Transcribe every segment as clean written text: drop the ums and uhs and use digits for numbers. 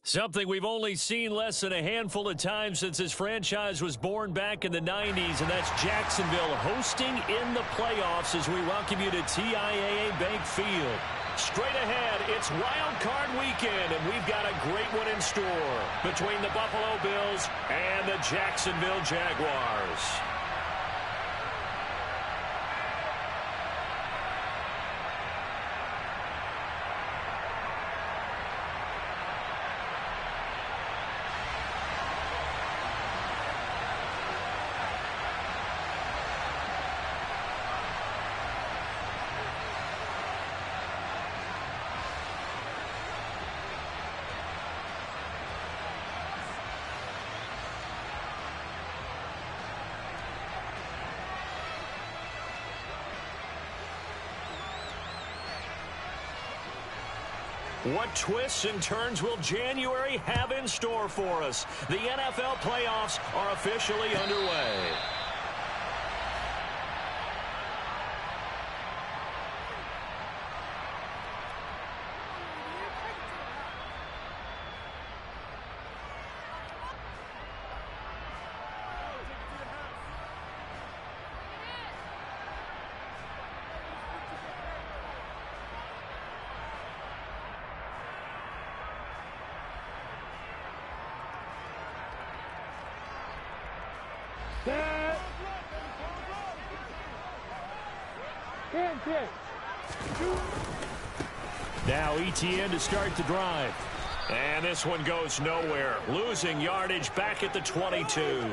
Something we've only seen less than a handful of times since this franchise was born back in the 90s, and that's Jacksonville hosting in the playoffs as we welcome you to TIAA Bank Field. Straight ahead, it's Wild Card Weekend, and we've got a great one in store between the Buffalo Bills and the Jacksonville Jaguars. What twists and turns will January have in store for us? The NFL playoffs are officially underway. Now Etienne to start the drive. And this one goes nowhere. Losing yardage back at the 22.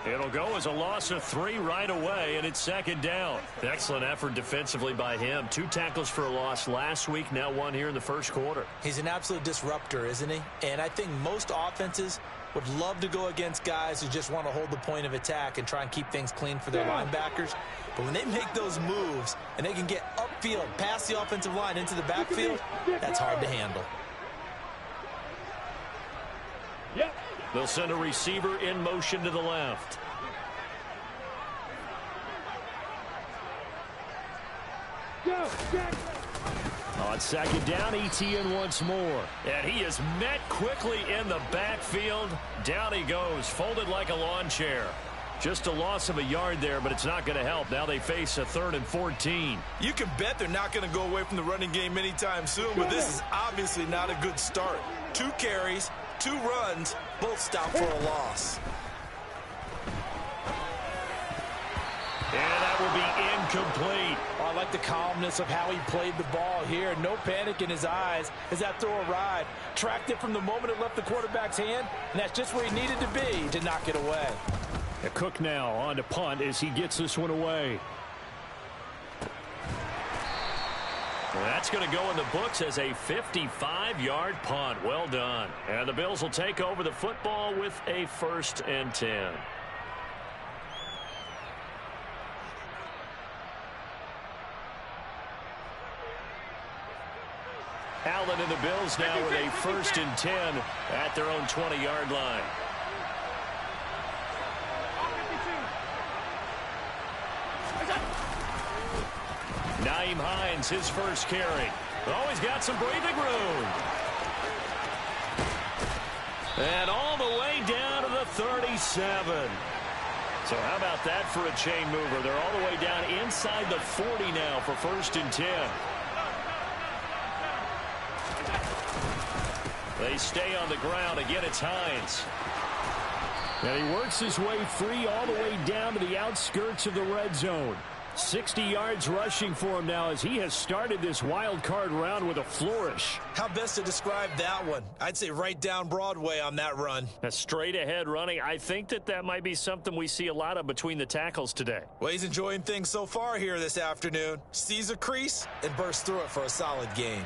It'll go as a loss of 3 right away, and it's second down. Excellent effort defensively by him. 2 tackles for a loss last week, now 1 here in the first quarter. He's an absolute disruptor, isn't he? And I think most offenses would love to go against guys who just want to hold the point of attack and try and keep things clean for their linebackers. But when they make those moves and they can get upfield, past the offensive line into the backfield, that's hard to handle. They'll send a receiver in motion to the left. On second down, Etienne once more. And he is met quickly in the backfield. Down he goes, folded like a lawn chair. Just a loss of a yard there, but it's not going to help. Now they face a 3rd and 14. You can bet they're not going to go away from the running game anytime soon, but this is obviously not a good start. 2 carries, 2 runs, both stopped for a loss. And that will be incomplete. Oh, I like the calmness of how he played the ball here. No panic in his eyes as that throw arrived. Tracked it from the moment it left the quarterback's hand, and that's just where he needed to be to knock it away. Cook now on to punt as he gets this one away. Well, that's going to go in the books as a 55-yard punt. Well done. And the Bills will take over the football with a 1st and 10. Allen and the Bills now with a 1st and 10 at their own 20-yard line. Nyheim Hines, his first carry. Oh, he's got some breathing room. And all the way down to the 37. So how about that for a chain mover? They're all the way down inside the 40 now for 1st and 10. They stay on the ground. Again, it's Hines. And he works his way free all the way down to the outskirts of the red zone. 60 yards rushing for him now as he has started this wild card round with a flourish. How best to describe that one? I'd say right down Broadway on that run. A straight ahead running. I think that might be something we see a lot of between the tackles today. Well, he's enjoying things so far here this afternoon. Sees a crease and bursts through it for a solid gain.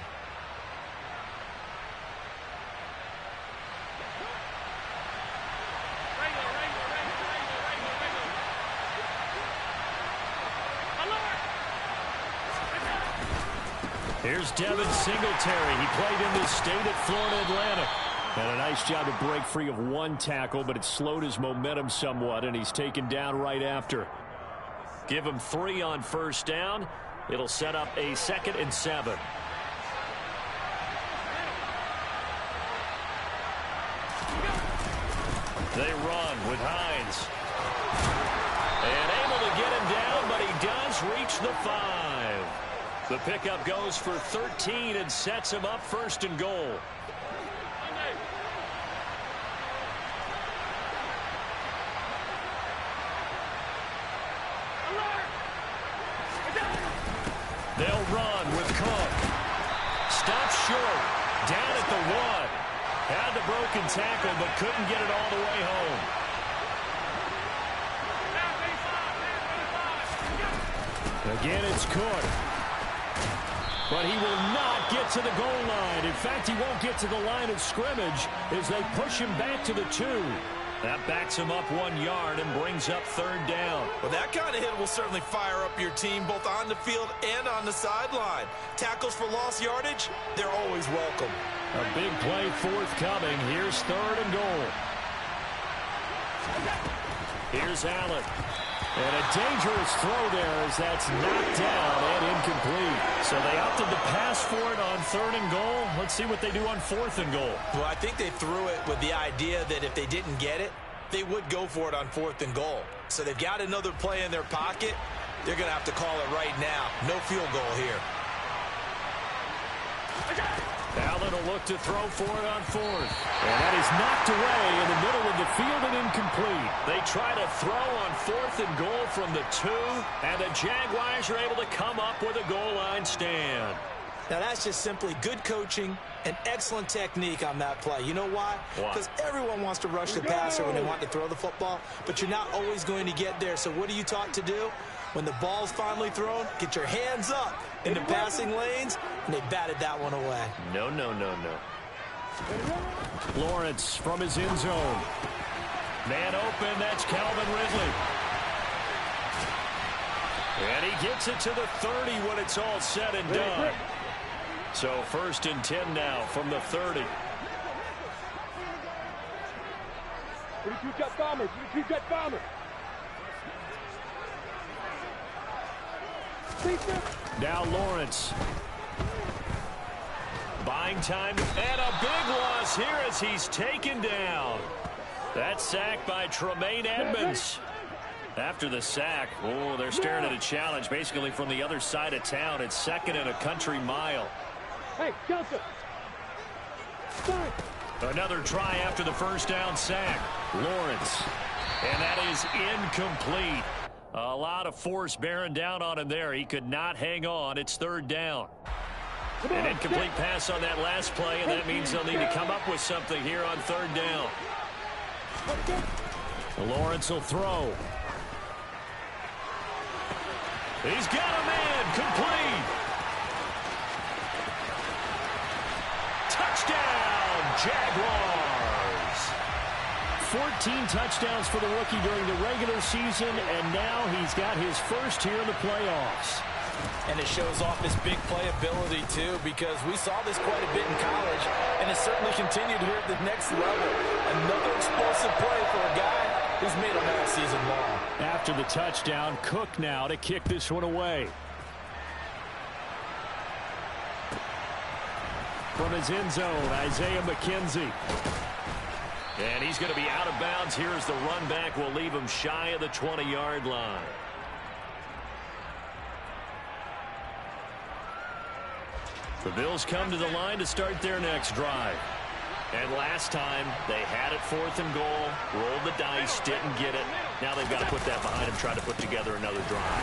Here's Devin Singletary. He played in this state at Florida Atlantic. And a nice job to break free of 1 tackle, but it slowed his momentum somewhat, and he's taken down right after. Give him 3 on 1st down. It'll set up a 2nd and 7. They run with Hines. And able to get him down, but he does reach the 5. The pickup goes for 13 and sets him up 1st and goal. They'll run with Cook. Stops short. Down at the 1. Had the broken tackle, but couldn't get it all the way home. Again, it's Cook. But he will not get to the goal line. In fact, he won't get to the line of scrimmage as they push him back to the 2. That backs him up 1 yard and brings up 3rd down. Well, that kind of hit will certainly fire up your team both on the field and on the sideline. Tackles for lost yardage, they're always welcome. A big play forthcoming. Here's 3rd and goal. Here's Allen. And a dangerous throw there as that's knocked down and incomplete. So they opted to pass for it on 3rd and goal. Let's see what they do on 4th and goal. Well, I think they threw it with the idea that if they didn't get it, they would go for it on 4th and goal. So they've got another play in their pocket. They're going to have to call it right now. No field goal here. Allen will look to throw for it on 4th. And that is knocked away in the middle of the field and incomplete. They try to throw on 4th and goal from the 2, and the Jaguars are able to come up with a goal line stand. Now, that's just simply good coaching and excellent technique on that play. You know why? Because everyone wants to rush the passer when they want to throw the football, but you're not always going to get there. So what are you taught to do? When the ball's finally thrown, get your hands up in the passing lanes, and they batted that one away. No, no, no, no. Lawrence from his end zone. Man open, that's Calvin Ridley. And he gets it to the 30 when it's all said and done. So 1st and 10 now from the 30. 32 Jet Bombers, 32 Jet Bombers. Now Lawrence. Buying time, and a big loss here as he's taken down. That sack by Tremaine Edmonds. After the sack, oh, they're staring at a challenge basically from the other side of town. It's 2nd and a country mile. Hey, Johnson. Another try after the 1st down sack. Lawrence. And that is incomplete. A lot of force bearing down on him there. He could not hang on. It's 3rd down. An incomplete pass on that last play, and that means they'll need to come up with something here on 3rd down. Lawrence will throw. He's got a man. Complete. Touchdown, Jaguars. 14 touchdowns for the rookie during the regular season, and now he's got his first here in the playoffs. And it shows off his big playability, too, because we saw this quite a bit in college, and it certainly continued here at the next level. Another explosive play for a guy who's made them all season long. After the touchdown, Cook now to kick this one away. From his end zone, Isaiah McKenzie. And he's going to be out of bounds here as the run back will leave him shy of the 20-yard line. The Bills come to the line to start their next drive. And last time, they had it 4th and goal, rolled the dice, didn't get it. Now they've got to put that behind them, try to put together another drive.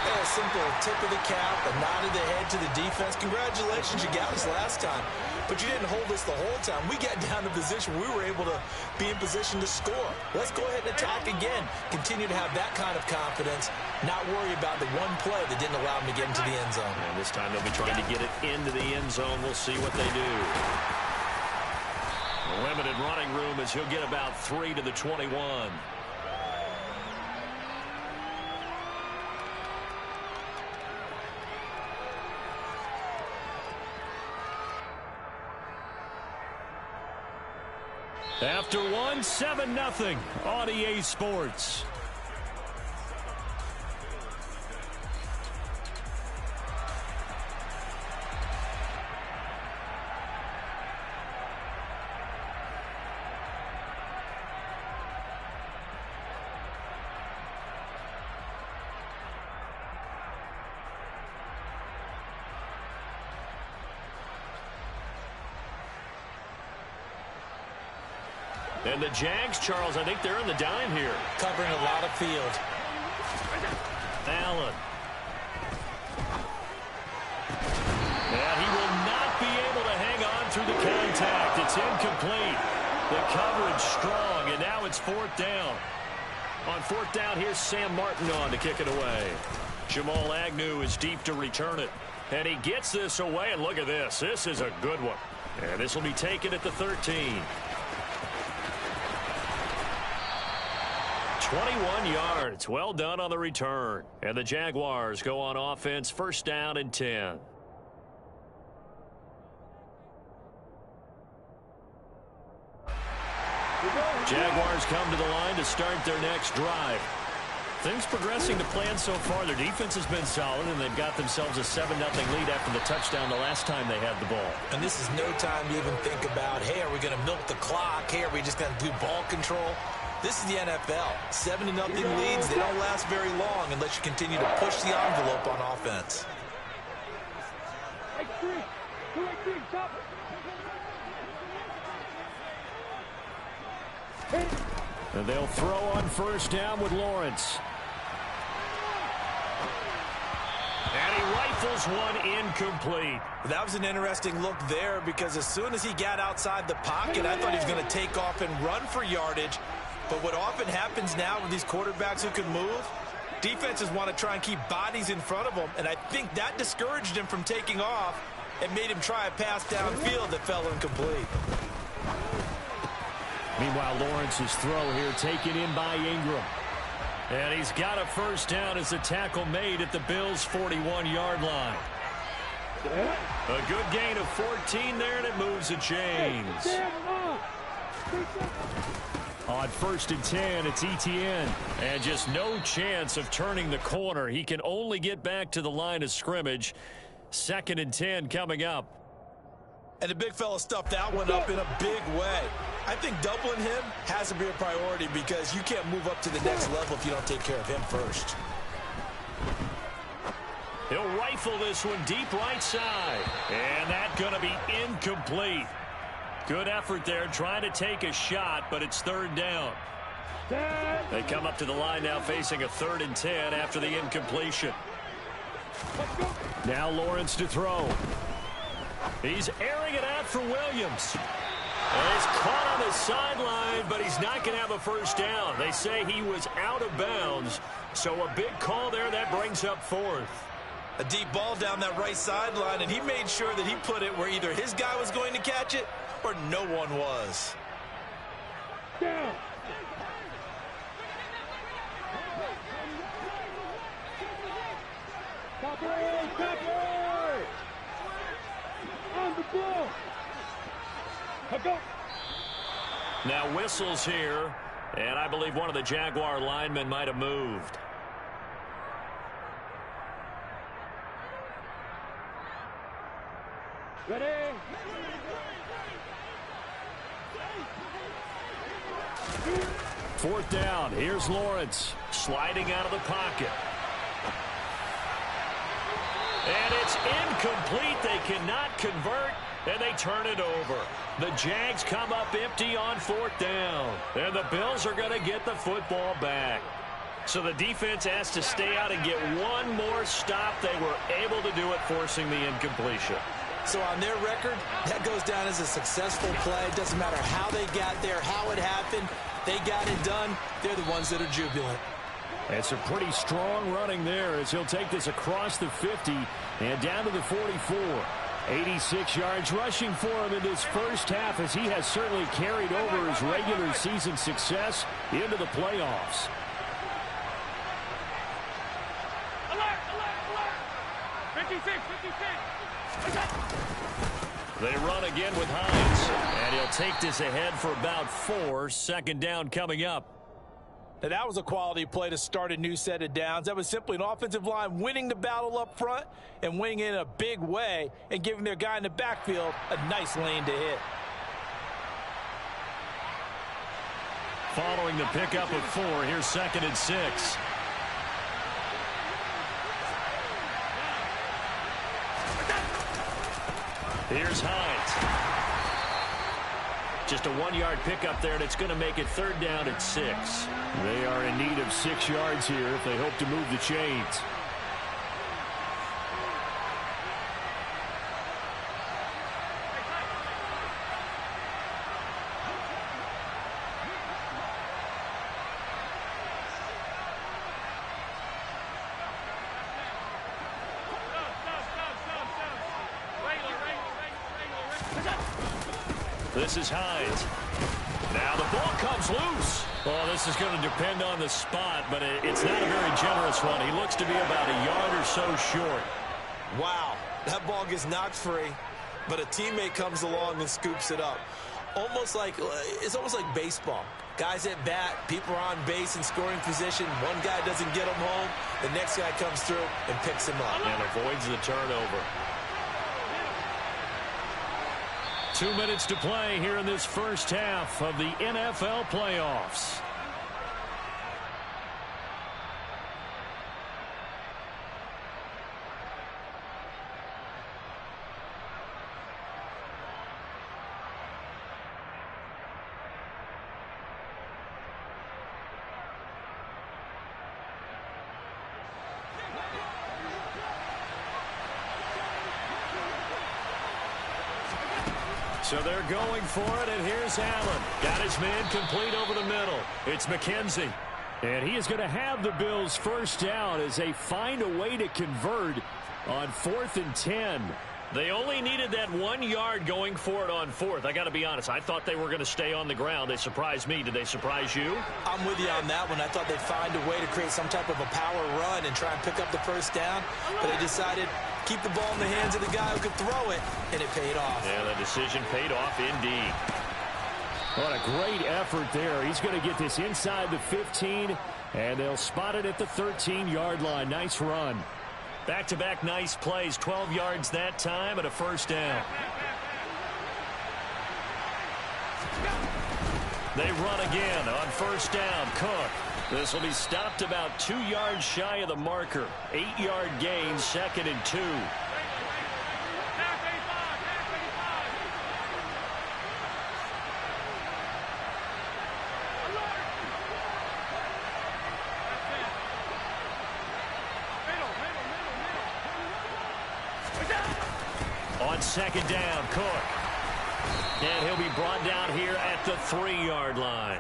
Yeah, a simple tip of the cap, a nod of the head to the defense. Congratulations, you got us last time. But you didn't hold us the whole time. We got down to position we were able to be in position to score. Let's go ahead and attack again. Continue to have that kind of confidence, not worry about the one play that didn't allow them to get into the end zone. And this time they'll be trying to get it into the end zone. We'll see what they do. Limited running room as he'll get about 3 to the 21. After one, 7-0 on EA Sports. And the Jags, Charles, I think they're in the dime here. Covering a lot of field. Allen. And he will not be able to hang on through the contact. It's incomplete. The coverage strong, and now it's 4th down. On 4th down, here's Sam Martin on to kick it away. Jamal Agnew is deep to return it. And he gets this away, and look at this. This is a good one. And this will be taken at the 13. 21 yards. Well done on the return. And the Jaguars go on offense, 1st down and 10. Jaguars come to the line to start their next drive. Things progressing to plan so far. Their defense has been solid, and they've got themselves a 7-0 lead after the touchdown the last time they had the ball. And this is no time to even think about, hey, are we going to milk the clock? Hey, are we just going to do ball control? This is the NFL. 7-0 leads, they don't last very long unless you continue to push the envelope on offense. And they'll throw on 1st down with Lawrence. And he rifles one incomplete. That was an interesting look there because as soon as he got outside the pocket, I thought he was going to take off and run for yardage. But what often happens now with these quarterbacks who can move, defenses want to try and keep bodies in front of them. And I think that discouraged him from taking off and made him try a pass downfield that fell incomplete. Meanwhile, Lawrence's throw here taken in by Ingram. And he's got a 1st down as the tackle made at the Bills' 41-yard line. A good gain of 14 there, and it moves the chains. On 1st and 10, it's Etienne. And just no chance of turning the corner. He can only get back to the line of scrimmage. 2nd and 10 coming up. And the big fella stuffed that one up in a big way. I think doubling him has to be a priority because you can't move up to the next level if you don't take care of him first. He'll rifle this one deep right side. And that's going to be incomplete. Good effort there trying to take a shot, but it's 3rd down. They come up to the line now facing a 3rd and 10 after the incompletion. Now Lawrence to throw. He's airing it out for Williams. And he's caught on the sideline, but he's not going to have a 1st down. They say he was out of bounds, so a big call there that brings up 4th. A deep ball down that right sideline, and he made sure that he put it where either his guy was going to catch it or no one was. Down. Copper! On the ball! Now whistles here, and I believe one of the Jaguar linemen might have moved. Ready? 4th down. Here's Lawrence sliding out of the pocket. And it's incomplete. They cannot convert, and they turn it over. The Jags come up empty on 4th down, and the Bills are going to get the football back. So the defense has to stay out and get one more stop. They were able to do it, forcing the incompletion. So on their record, that goes down as a successful play. It doesn't matter how they got there, how it happened. They got it done. They're the ones that are jubilant. It's a pretty strong running there as he'll take this across the 50 and down to the 44. 86 yards rushing for him in this first half as he has certainly carried over his regular season success into the playoffs. Alert! Alert! Alert! 56! 56! They run again with Hines, and he'll take this ahead for about 4. 2nd down coming up. Now that was a quality play to start a new set of downs. That was simply an offensive line winning the battle up front and winning it in a big way and giving their guy in the backfield a nice lane to hit. Following the pickup of 4, here's 2nd and 6. Here's Hines. Just a 1-yard pickup there, and it's going to make it 3rd down at 6. They are in need of 6 yards here if they hope to move the chains. This is Hines. Now the ball comes loose. Well, this is going to depend on the spot, but it's not a very generous one. He looks to be about a yard or so short. Wow, that ball gets knocked free, but a teammate comes along and scoops it up. It's almost like baseball. Guys at bat, people are on base in scoring position. One guy doesn't get him home. The next guy comes through and picks him up. And avoids the turnover. 2 minutes to play here in this first half of the NFL playoffs. So they're going for it, and here's Allen. Got his man complete over the middle. It's McKenzie. And he is going to have the Bills first down as they find a way to convert on 4th and 10. They only needed that 1 yard going for it on 4th. I got to be honest. I thought they were going to stay on the ground. They surprised me. Did they surprise you? I'm with you on that one. I thought they'd find a way to create some type of a power run and try and pick up the first down, but they decided keep the ball in the hands of the guy who could throw it, and it paid off. Yeah, the decision paid off indeed. What a great effort there. He's going to get this inside the 15, and they'll spot it at the 13-yard line. Nice run. Back-to-back nice plays, 12 yards that time and a first down. They run again on first down. Cook. This will be stopped about 2 yards shy of the marker. 8-yard gain, 2nd and 2. On 2nd down, Cook. And he'll be brought down here at the 3-yard line.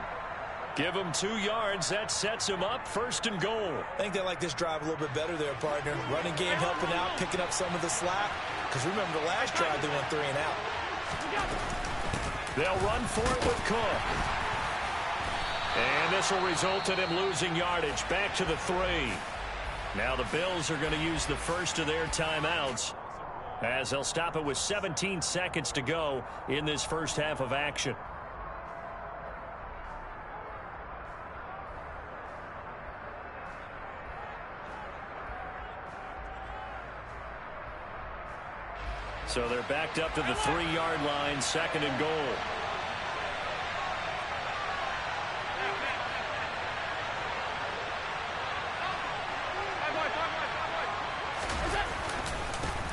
Give him 2 yards. That sets him up 1st and goal. I think they like this drive a little bit better there, partner. Running game helping out, picking up some of the slack. Because remember, the last drive they went 3 and out. They'll run for it with Cook. And this will result in him losing yardage. Back to the 3. Now the Bills are going to use the first of their timeouts, as they'll stop it with 17 seconds to go in this first half of action. So they're backed up to the 3-yard line, 2nd and goal.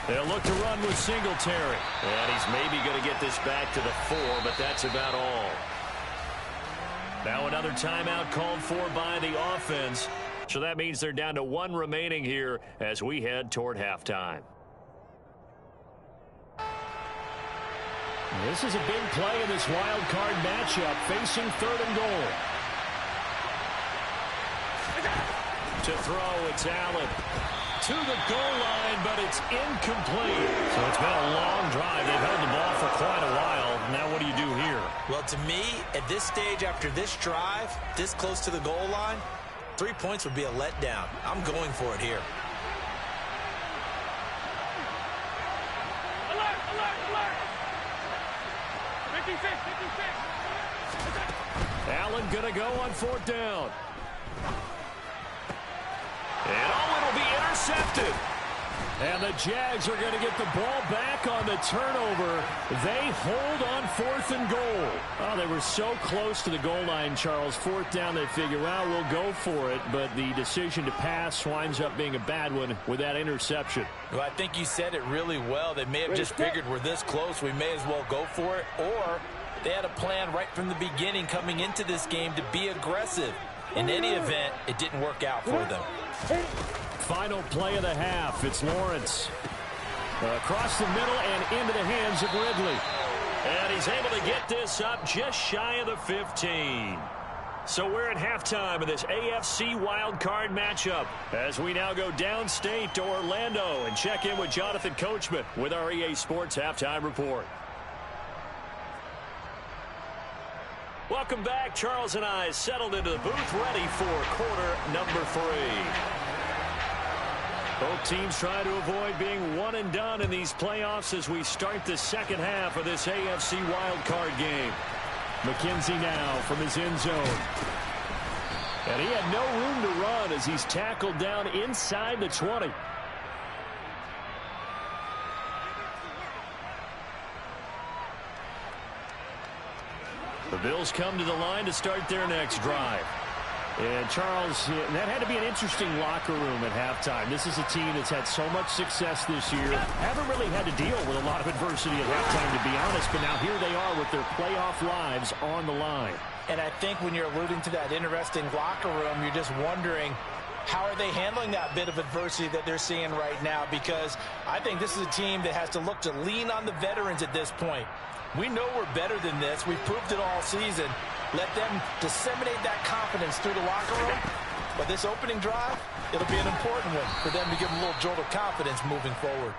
They'll look to run with Singletary. And he's maybe going to get this back to the 4, but that's about all. Now another timeout called for by the offense. So that means they're down to 1 remaining here as we head toward halftime. This is a big play in this wild card matchup, facing 3rd and goal. To throw, it's Allen. To the goal line, but it's incomplete. So it's been a long drive. They've held the ball for quite a while. Now what do you do here? Well, to me, at this stage, after this drive, this close to the goal line, 3 points would be a letdown. I'm going for it here. Alert, alert, alert! 56, 56. Allen going to go on 4th down. And it'll be intercepted. And the Jags are going to get the ball back on the turnover. They hold on 4th and goal. Oh, they were so close to the goal line, Charles. 4th down, they figure, well, we'll go for it. But the decision to pass winds up being a bad one with that interception. Well, I think you said it really well. They may have just figured we're this close, we may as well go for it. Or They had a plan right from the beginning coming into this game to be aggressive. In any event, it didn't work out for them. Final play of the half. It's Lawrence. Across the middle and into the hands of Ridley. And he's able to get this up just shy of the 15. So we're at halftime of this AFC wildcard matchup as we now go downstate to Orlando and check in with Jonathan Coachman with our EA Sports Halftime Report. Welcome back. Charles and I settled into the booth ready for quarter number 3. Both teams try to avoid being one and done in these playoffs as we start the second half of this AFC wildcard game. McKenzie now from his end zone. And he had no room to run as he's tackled down inside the 20. The Bills come to the line to start their next drive. And Charles, that had to be an interesting locker room at halftime. This is a team that's had so much success this year. Haven't really had to deal with a lot of adversity at halftime, to be honest. But now here they are with their playoff lives on the line. And I think when you're alluding to that interesting locker room, you're just wondering, how are they handling that bit of adversity that they're seeing right now? Because I think this is a team that has to look to lean on the veterans at this point. We know we're better than this. We've proved it all season. Let them disseminate that confidence through the locker room. But this opening drive, it'll be an important one for them to give them a little jolt of confidence moving forward.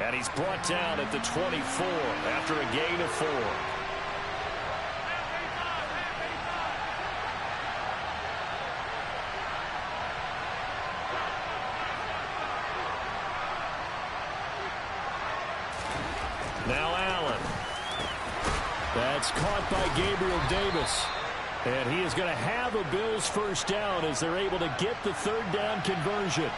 And he's brought down at the 24 after a gain of 4. Now Allen. That's caught by Gabriel Davis. And he is going to have a Bills first down as they're able to get the third down conversion.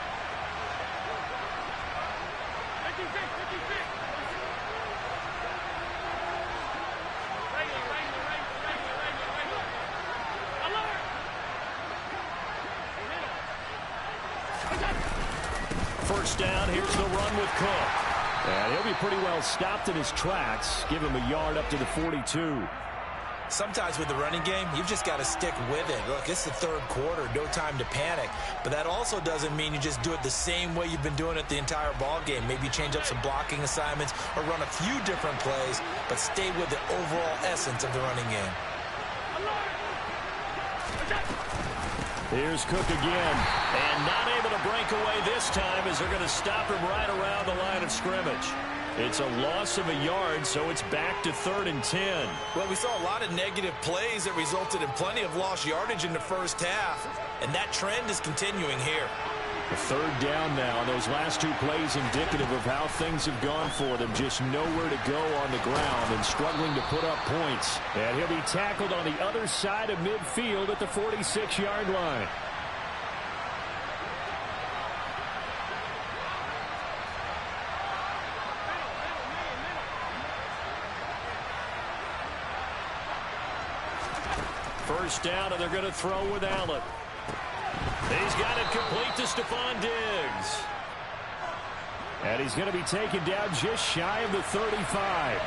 First down, here's the run with Cook. And he'll be pretty well stopped in his tracks. Give him a yard up to the 42. Sometimes with the running game, you've just got to stick with it. Look, it's the third quarter, no time to panic. But that also doesn't mean you just do it the same way you've been doing it the entire ball game. Maybe change up some blocking assignments or run a few different plays, but stay with the overall essence of the running game. Here's Cook again, and not able to break away this time as they're going to stop him right around the line of scrimmage. It's a loss of a yard, so it's back to 3rd and 10. Well, we saw a lot of negative plays that resulted in plenty of lost yardage in the first half, and that trend is continuing here. The third down now. Those last 2 plays indicative of how things have gone for them. Just nowhere to go on the ground and struggling to put up points. And he'll be tackled on the other side of midfield at the 46-yard line. First down, and they're going to throw with Allen. He's got it complete to Stephon Diggs. And he's going to be taken down just shy of the 35.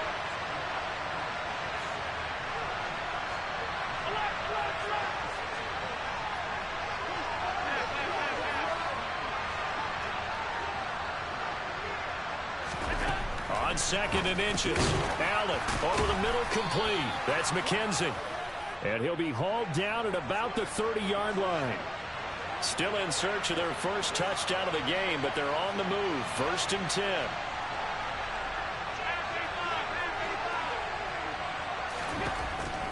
On 2nd and inches. Allen over the middle, complete. That's McKenzie. And he'll be hauled down at about the 30-yard line. Still in search of their first touchdown of the game, but they're on the move. 1st and 10.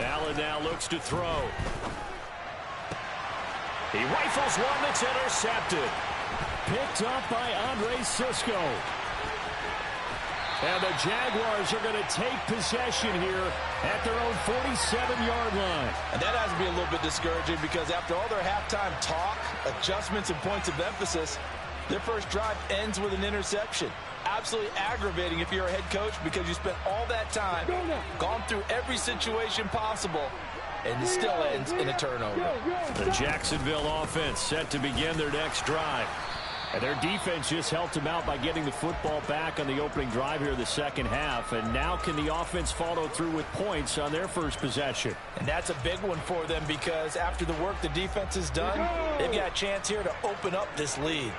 Allen now looks to throw. He rifles one that's intercepted. Picked up by Andre Sisco. And the Jaguars are going to take possession here at their own 47-yard line. And that has to be a little bit discouraging because after all their halftime talk, adjustments, and points of emphasis, their first drive ends with an interception. Absolutely aggravating if you're a head coach because you spent all that time, gone through every situation possible, and it still ends in a turnover. The Jacksonville offense set to begin their next drive. And their defense just helped them out by getting the football back on the opening drive here in the second half. And now can the offense follow through with points on their first possession? And that's a big one for them because after the work the defense has done, they've got a chance here to open up this lead.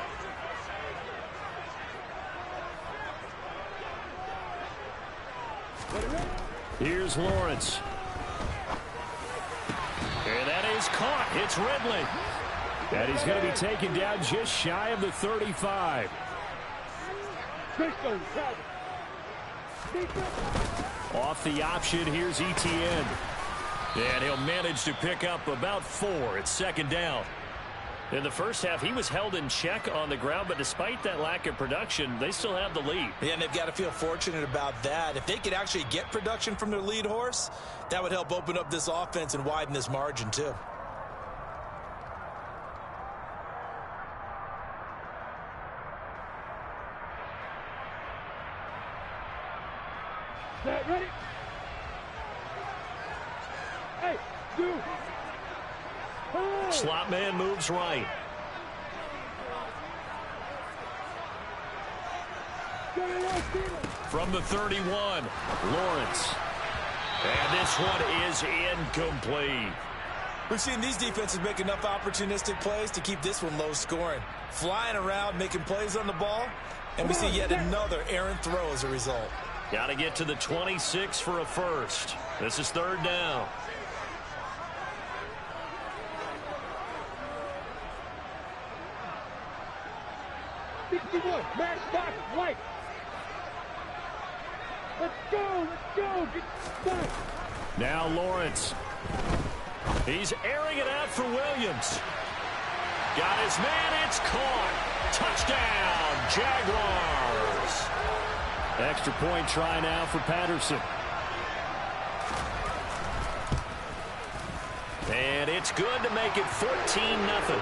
Here's Lawrence. And that is caught. It's Ridley. And he's going to be taken down just shy of the 35. Off the option, here's Etienne. And he'll manage to pick up about 4. It's second down. In the first half, he was held in check on the ground, but despite that lack of production, they still have the lead. Yeah, and they've got to feel fortunate about that. If they could actually get production from their lead horse, that would help open up this offense and widen this margin too. Set, ready? Hey, dude. Hey. Slot man moves right. From the 31, Lawrence. And this one is incomplete. We've seen these defenses make enough opportunistic plays to keep this one low scoring. Flying around, making plays on the ball, and we see yet another errant throw as a result. Got to get to the 26 for a first. This is third down. Match box, white. Let's go, get stuck. Now Lawrence. He's airing it out for Williams. Got his man, it's caught. Touchdown, Jaguars. Extra point try now for Patterson. And it's good to make it 14-0.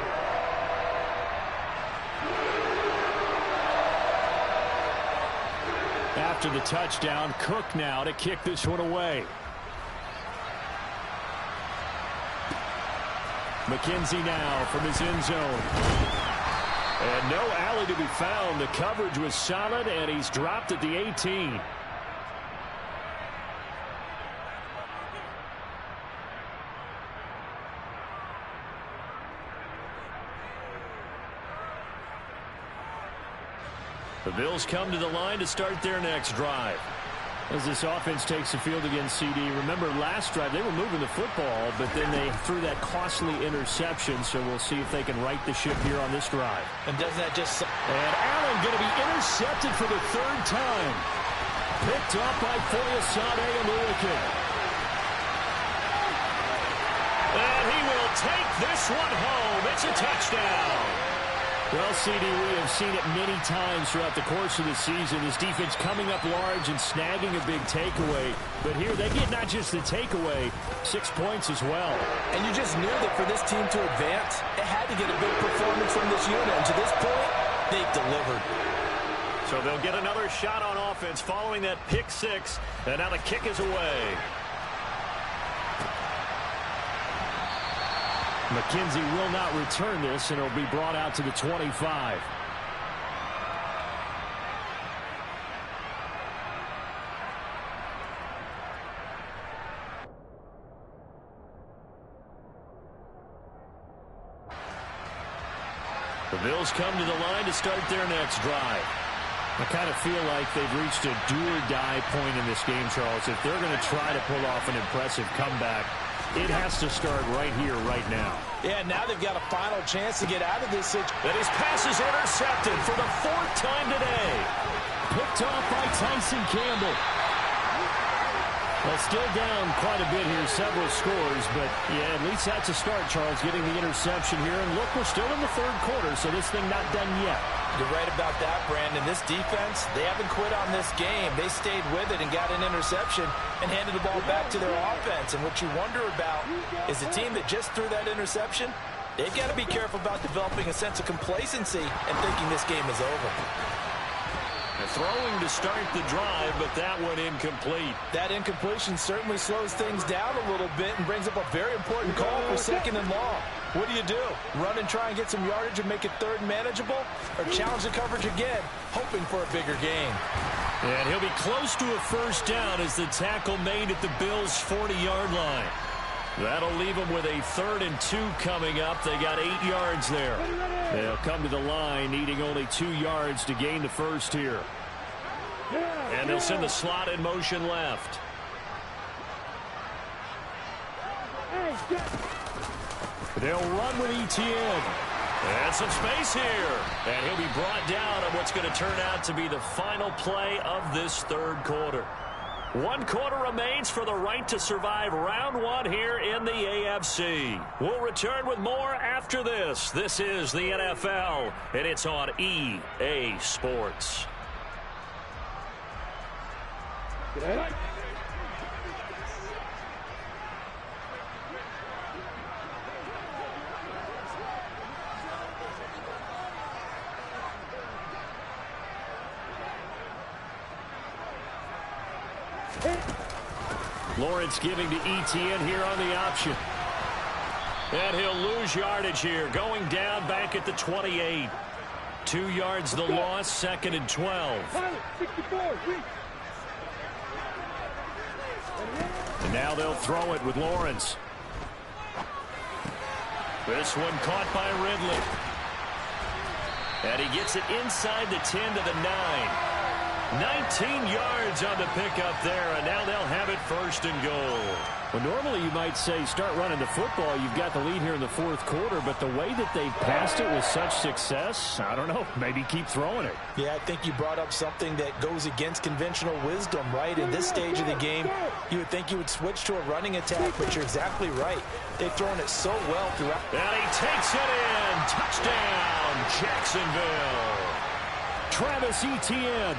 After the touchdown, Cook now to kick this one away. McKenzie now from his end zone. And no alley to be found. The coverage was solid, and he's dropped at the 18. The Bills come to the line to start their next drive. As this offense takes the field against CD, remember last drive they were moving the football, but then they threw that costly interception, so we'll see if they can right the ship here on this drive. And doesn't that just... And Allen going to be intercepted for the third time. Picked up by Foyesade and Lurikin. And he will take this one home. It's a touchdown. Well, CD, we have seen it many times throughout the course of the season. This defense coming up large and snagging a big takeaway. But here they get not just the takeaway, 6 points as well. And you just knew that for this team to advance, it had to get a big performance from this unit. And to this point, they've delivered. So they'll get another shot on offense following that pick six. And now the kick is away. McKenzie will not return this, and it'll be brought out to the 25. The Bills come to the line to start their next drive. I kind of feel like they've reached a do-or-die point in this game, Charles. If they're going to try to pull off an impressive comeback, it has to start right here, right now. Yeah, now they've got a final chance to get out of this situation. And his pass is intercepted for the 4th time today. Picked off by Tyson Campbell. Well, still down quite a bit here, several scores, but yeah, at least that's a start, Charles, getting the interception here. And look, we're still in the third quarter, so this thing not done yet. You're right about that, Brandon. This defense, they haven't quit on this game. They stayed with it and got an interception and handed the ball back to their offense. And what you wonder about is the team that just threw that interception, they've got to be careful about developing a sense of complacency and thinking this game is over. Throwing to start the drive, but that one incomplete. That incompletion certainly slows things down a little bit and brings up a very important call for 2nd and long. What do? Run and try and get some yardage and make it third and manageable? Or challenge the coverage again, hoping for a bigger gain? And he'll be close to a first down as the tackle made at the Bills' 40-yard line. That'll leave them with a 3rd and 2 coming up. They got 8 yards there. They'll come to the line needing only 2 yards to gain the first here. And they'll send the slot in motion left. They'll run with Etienne. And some space here. And he'll be brought down on what's going to turn out to be the final play of this third quarter. 1 quarter remains for the right to survive round 1 here in the AFC. We'll return with more after this. This is the NFL, and it's on EA Sports. Lawrence giving to Etienne here on the option. And he'll lose yardage here, going down back at the 28. 2 yards the loss, 2nd and 12. And now they'll throw it with Lawrence. This one caught by Ridley. And he gets it inside the 10 to the 9. 19 yards on the pickup there, and now they'll have it 1st and goal. Well, normally you might say start running the football. You've got the lead here in the 4th quarter, but the way that they passed it with such success, I don't know, maybe keep throwing it. Yeah, I think you brought up something that goes against conventional wisdom, right? In this stage of the game, you would think you would switch to a running attack, but you're exactly right. They've thrown it so well throughout. And he takes it in. Touchdown, Jacksonville. Travis Etienne.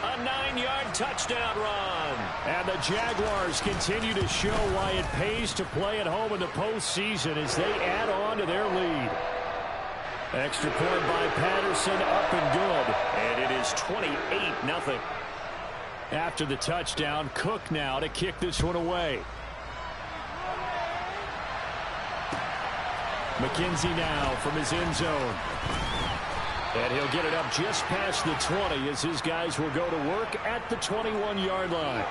A 9-yard touchdown run. And the Jaguars continue to show why it pays to play at home in the postseason as they add on to their lead. Extra point by Patterson, up and good. And it is 28-0. After the touchdown, Cook now to kick this one away. McKenzie now from his end zone. And he'll get it up just past the 20 as his guys will go to work at the 21-yard line.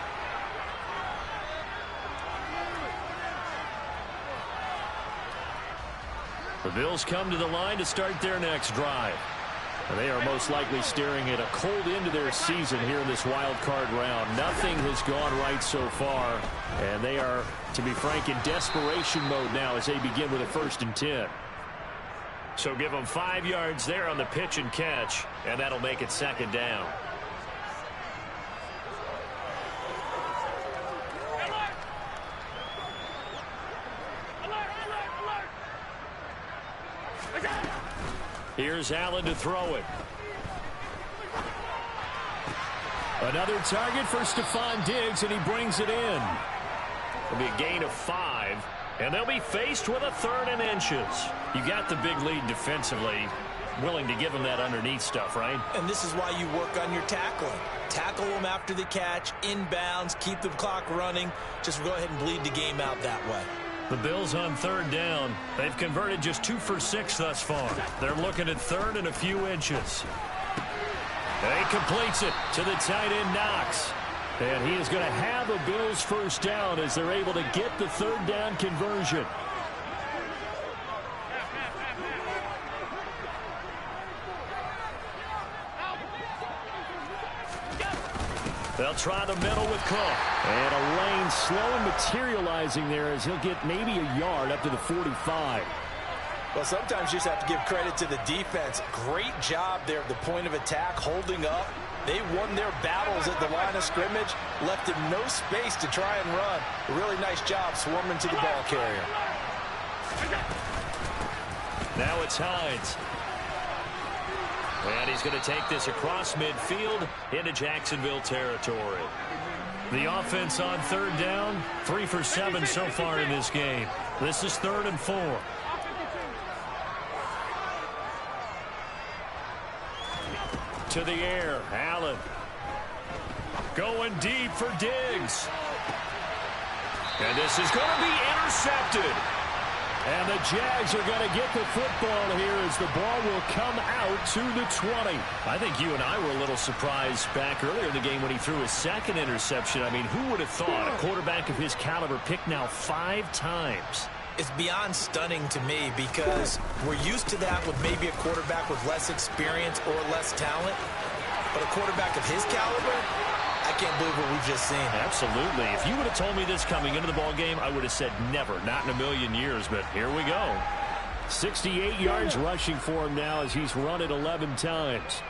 The Bills come to the line to start their next drive. And they are most likely staring at a cold end to their season here in this wild card round. Nothing has gone right so far. And they are, to be frank, in desperation mode now as they begin with a 1st and 10. So give them 5 yards there on the pitch and catch, and that'll make it 2nd down. Here's Allen to throw it. Another target for Stephon Diggs, and he brings it in. It'll be a gain of 5. And they'll be faced with a 3rd and inches. You got the big lead defensively. Willing to give them that underneath stuff, right? And this is why you work on your tackling. Tackle them after the catch, inbounds, keep the clock running. Just go ahead and bleed the game out that way. The Bills on 3rd down. They've converted just 2 for 6 thus far. They're looking at 3rd and a few inches. He completes it to the tight end, Knox. And he is going to have a Bills 1st down as they're able to get the 3rd down conversion. They'll try the middle with Cook. And a lane slow and materializing there as he'll get maybe a yard up to the 45. Well, sometimes you just have to give credit to the defense. Great job there at the point of attack, holding up. They won their battles at the line of scrimmage, left him no space to try and run. A really nice job swarming to the ball carrier. Now it's Hines. And he's going to take this across midfield into Jacksonville territory. The offense on 3rd down, 3 for 7 so far in this game. This is 3rd and 4. To the air, Allen. Going deep for Diggs. And this is going to be intercepted. And the Jags are going to get the football here as the ball will come out to the 20. I think you and I were a little surprised back earlier in the game when he threw his second interception. I mean, who would have thought a quarterback of his caliber picked now 5 times? It's beyond stunning to me because we're used to that with maybe a quarterback with less experience or less talent. But a quarterback of his caliber, I can't believe what we've just seen. Absolutely. If you would have told me this coming into the ball game, I would have said never, not in a million years. But here we go. 68 yards rushing for him now as he's run it 11 times.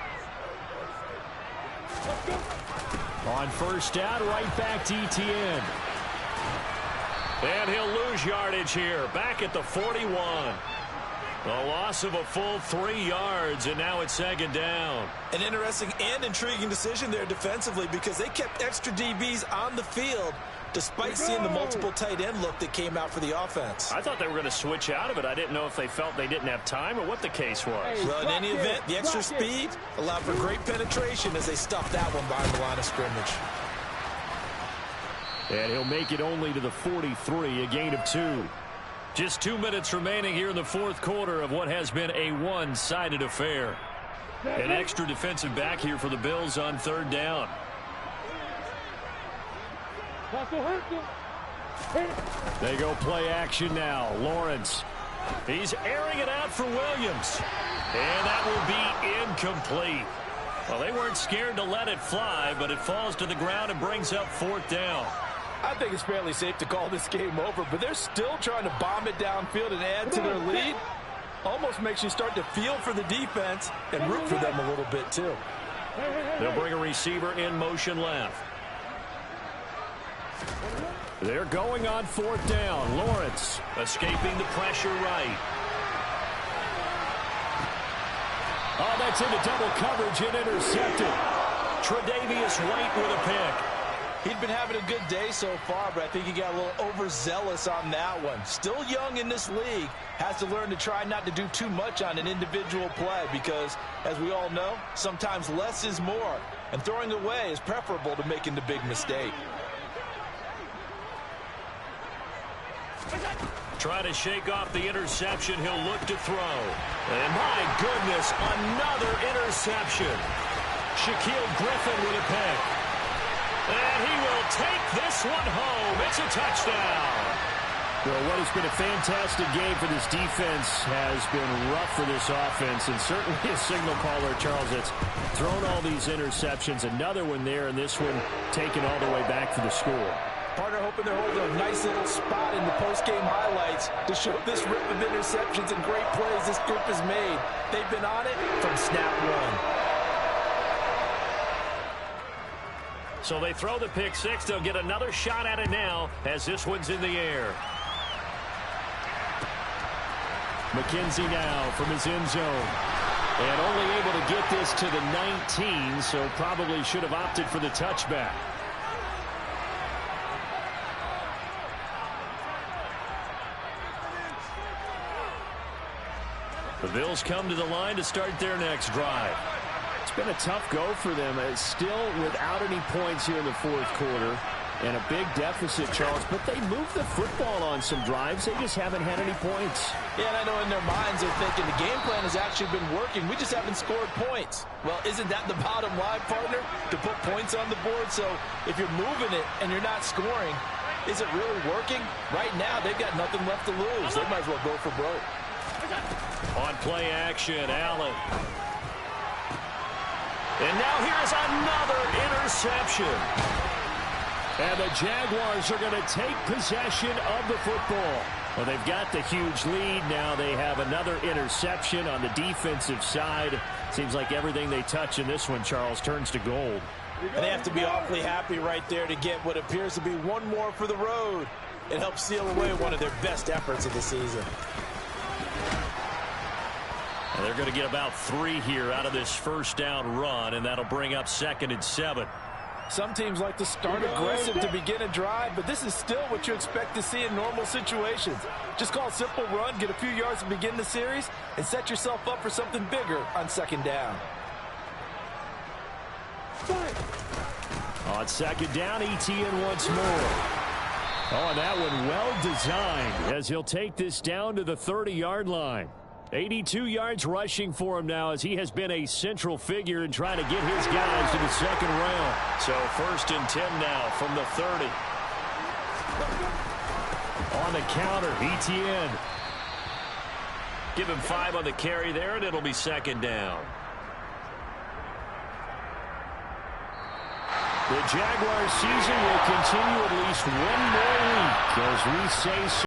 On first down, right back to Etienne. And he'll lose yardage here, back at the 41. A loss of a full 3 yards, and now it's second down. An interesting and intriguing decision there defensively because they kept extra DBs on the field despite seeing the multiple tight end look that came out for the offense. I thought they were going to switch out of it. I didn't know if they felt they didn't have time or what the case was. Well, in any event, the extra speed allowed for great penetration as they stuffed that one behind the line of scrimmage. And he'll make it only to the 43, a gain of 2. Just 2 minutes remaining here in the fourth quarter of what has been a one-sided affair. An extra defensive back here for the Bills on third down. They go play action now. Lawrence. He's airing it out for Williams. And that will be incomplete. Well, they weren't scared to let it fly, but it falls to the ground and brings up fourth down. I think it's fairly safe to call this game over, but they're still trying to bomb it downfield and add to their lead. Almost makes you start to feel for the defense and root for them a little bit, too. They'll bring a receiver in motion left. They're going on fourth down. Lawrence escaping the pressure right. Oh, that's into double coverage and intercepted. Tre'Davious White with a pick. He'd been having a good day so far, but I think he got a little overzealous on that one. Still young in this league, has to learn to try not to do too much on an individual play because, as we all know, sometimes less is more, and throwing away is preferable to making the big mistake. Try to shake off the interception. He'll look to throw. And my goodness, another interception. Shaquille Griffin with a pick. And he will take this one home. It's a touchdown. Well, what has been a fantastic game for this defense has been rough for this offense, and certainly a signal caller, Charles, that's thrown all these interceptions. Another one there, and this one taken all the way back for the score. Partner hoping they're holding a nice little spot in the post-game highlights to show this rip of interceptions and great plays this group has made. They've been on it from snap one. So they throw the pick six. They'll get another shot at it now as this one's in the air. McKenzie now from his end zone. And only able to get this to the 19, so probably should have opted for the touchback. The Bills come to the line to start their next drive. It's been a tough go for them. Still without any points here in the fourth quarter. And a big deficit, Charles. But they moved the football on some drives. They just haven't had any points. Yeah, and I know in their minds they're thinking the game plan has actually been working. We just haven't scored points. Well, isn't that the bottom line, partner? To put points on the board? So if you're moving it and you're not scoring, is it really working? Right now, they've got nothing left to lose. They might as well go for broke. On play action, Allen. And now here's another interception. And the Jaguars are going to take possession of the football. Well, they've got the huge lead. Now they have another interception on the defensive side. Seems like everything they touch in this one, Charles, turns to gold. And they have to be awfully happy right there to get what appears to be one more for the road. It helps seal away one of their best efforts of the season. And they're going to get about 3 here out of this first down run, and that'll bring up 2nd and 7. Some teams like to start aggressive to begin a drive, but this is still what you expect to see in normal situations. Just call a simple run, get a few yards to begin the series, and set yourself up for something bigger on 2nd down. On 2nd down, Etienne once more. Oh, and that one well designed as he'll take this down to the 30-yard line. 82 yards rushing for him now as he has been a central figure in trying to get his guys to the second round. So 1st and 10 now from the 30. On the counter, Etienne. Give him 5 on the carry there, and it'll be 2nd down. The Jaguars season will continue at least one more week as we say